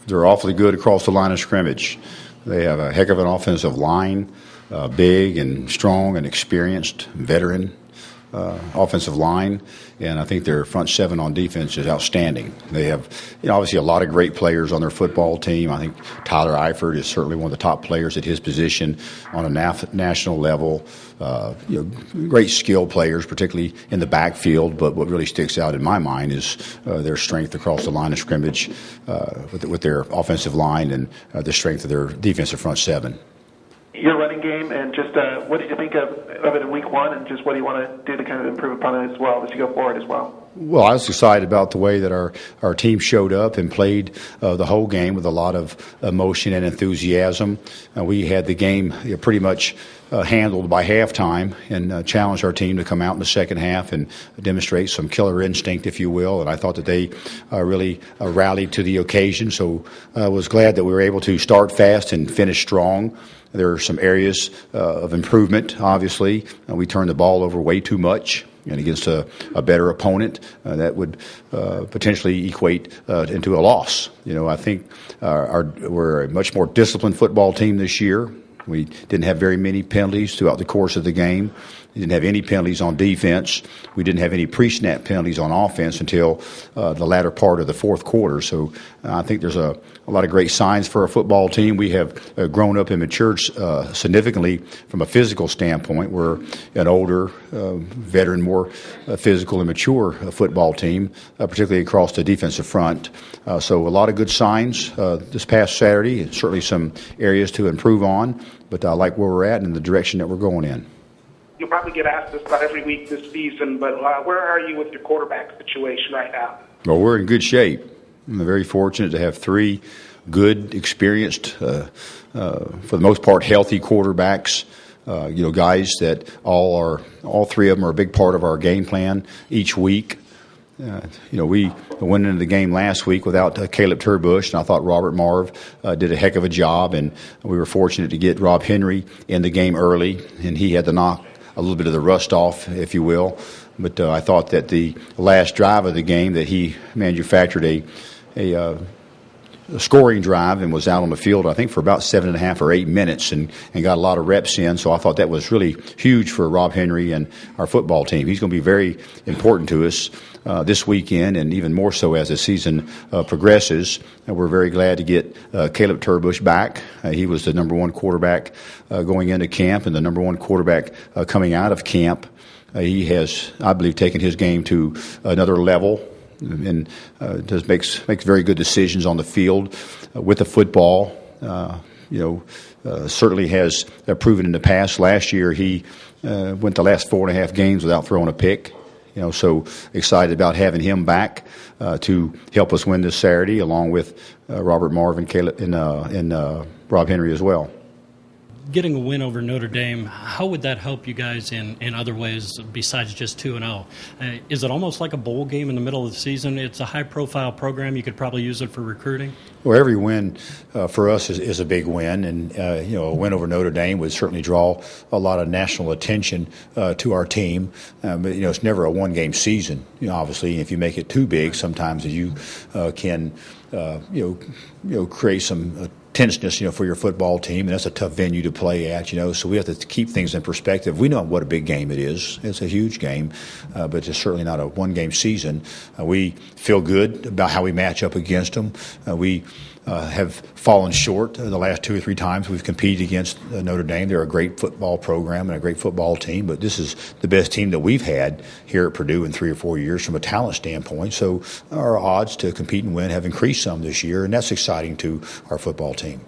They're awfully good across the line of scrimmage. They have a heck of an offensive line, big and strong and experienced veteran offensive line, and I think their front seven on defense is outstanding. They have, obviously a lot of great players on their football team. I think Tyler Eifert is certainly one of the top players at his position on a national level. Great skill players, particularly in the backfield, but what really sticks out in my mind is their strength across the line of scrimmage with their offensive line and the strength of their defensive front seven. Your running game, and just what did you think of it in week one, and just what do you want to do to kind of improve upon it as well as you go forward as well? Well, I was excited about the way that our team showed up and played the whole game with a lot of emotion and enthusiasm. We had the game pretty much handled by halftime and challenged our team to come out in the second half and demonstrate some killer instinct, if you will. And I thought that they really rallied to the occasion. So I was glad that we were able to start fast and finish strong. There are some areas of improvement, obviously. We turned the ball over way too much, and against a better opponent, that would potentially equate into a loss. I think we're a much more disciplined football team this year. We didn't have very many penalties throughout the course of the game. We didn't have any penalties on defense. We didn't have any pre-snap penalties on offense until the latter part of the fourth quarter. So I think there's a lot of great signs for our football team. We have grown up and matured significantly from a physical standpoint. We're an older, veteran, more physical and mature football team, particularly across the defensive front. So a lot of good signs this past Saturday. Certainly some areas to improve on, but I like where we're at and the direction that we're going in. You'll probably get asked this about every week this season, but where are you with your quarterback situation right now? Well, we're in good shape. I'm very fortunate to have three good, experienced, for the most part, healthy quarterbacks. Guys that all three of them are a big part of our game plan each week. We went into the game last week without Caleb Turbush, and I thought Robert Marv did a heck of a job, and we were fortunate to get Rob Henry in the game early, and he had to knock a little bit of the rust off, if you will. But I thought that the last drive of the game that he manufactured a scoring drive and was out on the field, I think, for about 7.5 or 8 minutes and got a lot of reps in. So I thought that was really huge for Rob Henry and our football team. He's going to be very important to us this weekend, and even more so as the season progresses. And we're very glad to get Caleb Turbush back. He was the number one quarterback going into camp and the number one quarterback coming out of camp. He has, I believe, taken his game to another level and makes very good decisions on the field with the football. Certainly has proven in the past. Last year he went the last 4.5 games without throwing a pick. So excited about having him back to help us win this Saturday, along with Robert Marv and Caleb and Rob Henry as well. Getting a win over Notre Dame, how would that help you guys in other ways besides just 2-0? Is it almost like a bowl game in the middle of the season? It's a high-profile program. You could probably use it for recruiting. Well, every win for us is a big win, and a win over Notre Dame would certainly draw a lot of national attention to our team. But it's never a one-game season. Obviously, if you make it too big, sometimes you can create some tenseness, for your football team, and that's a tough venue to play at, so we have to keep things in perspective. We know what a big game it is. It's a huge game, but it's certainly not a one-game season. We feel good about how we match up against them. We have fallen short the last 2 or 3 times we've competed against Notre Dame. They're a great football program and a great football team, but this is the best team that we've had here at Purdue in 3 or 4 years from a talent standpoint. So our odds to compete and win have increased some this year, and that's exciting to our football team.